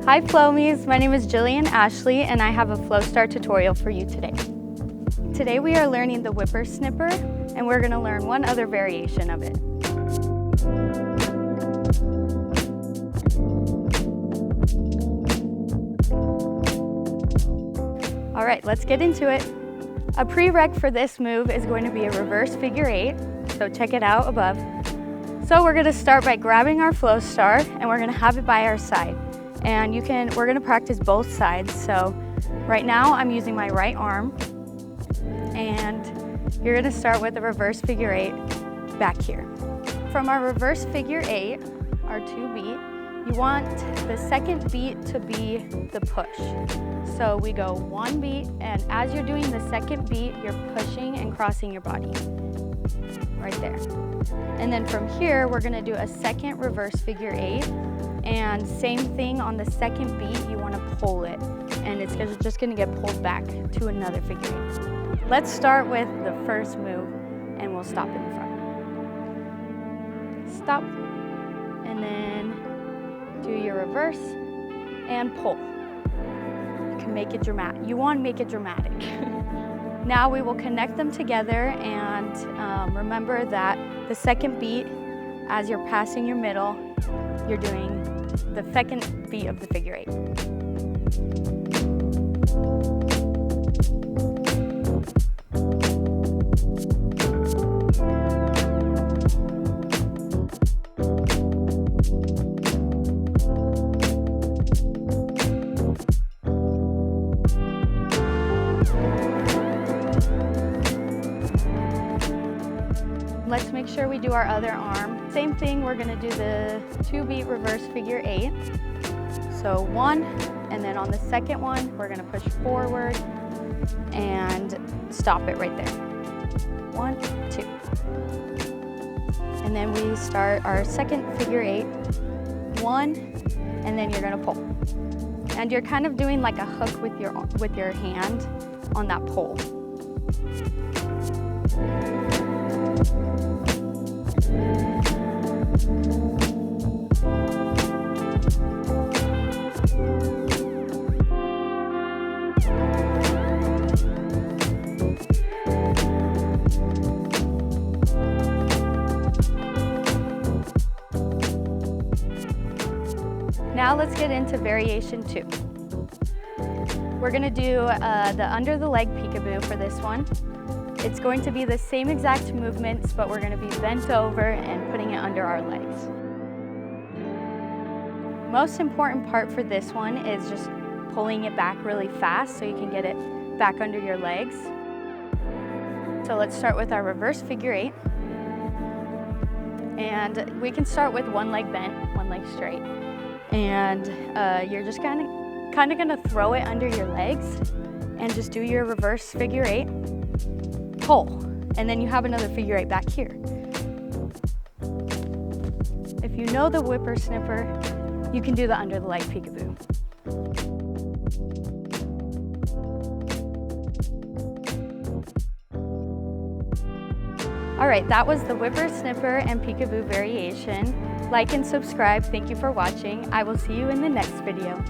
Hi Flowmies, my name is Gillian Ashley and I have a Flowstar tutorial for you today. Today we are learning the Whipper Snipper and we're going to learn one other variation of it. Alright, let's get into it. A prereq for this move is going to be a reverse figure 8, so check it out above. So we're going to start by grabbing our Flowstar and we're going to have it by our side. And we're going to practice both sides. So right now I'm using my right arm and you're going to start with a reverse figure 8 back here. From our reverse figure 8, our 2 beat, you want the second beat to be the push. So we go 1 beat, and as you're doing the second beat, you're pushing and crossing your body. Right there. And then from here, we're gonna do a second reverse figure 8, and same thing on the second beat, you wanna pull it, and it's just gonna get pulled back to another figure 8. Let's start with the first move, and we'll stop in the front. Stop, and then do your reverse and pull. You can make it dramatic. You want to make it dramatic. Now we will connect them together and remember that the second beat, as you're passing your middle, you're doing the second beat of the figure 8. Let's make sure we do our other arm. Same thing, we're gonna do the 2 beat reverse figure 8. So 1, and then on the second one, we're gonna push forward and stop it right there. 1, 2. And then we start our second figure 8. 1, and then you're gonna pull. And you're kind of doing like a hook with your hand on that pole. Now let's get into variation 2. We're going to do the Under-the-Leg Peekaboo for this one. It's going to be the same exact movements, but we're going to be bent over and putting it under our legs. Most important part for this one is just pulling it back really fast so you can get it back under your legs. So let's start with our reverse figure 8. And we can start with one leg bent, one leg straight. And you're just kind of gonna throw it under your legs and just do your reverse figure 8, pull, and then you have another figure 8 back here. If you know the Whipper Snipper, you can do the Under-the-Leg Peekaboo. All right, that was the Whipper Snipper and Peekaboo variation. Like and subscribe. Thank you for watching. I will see you in the next video.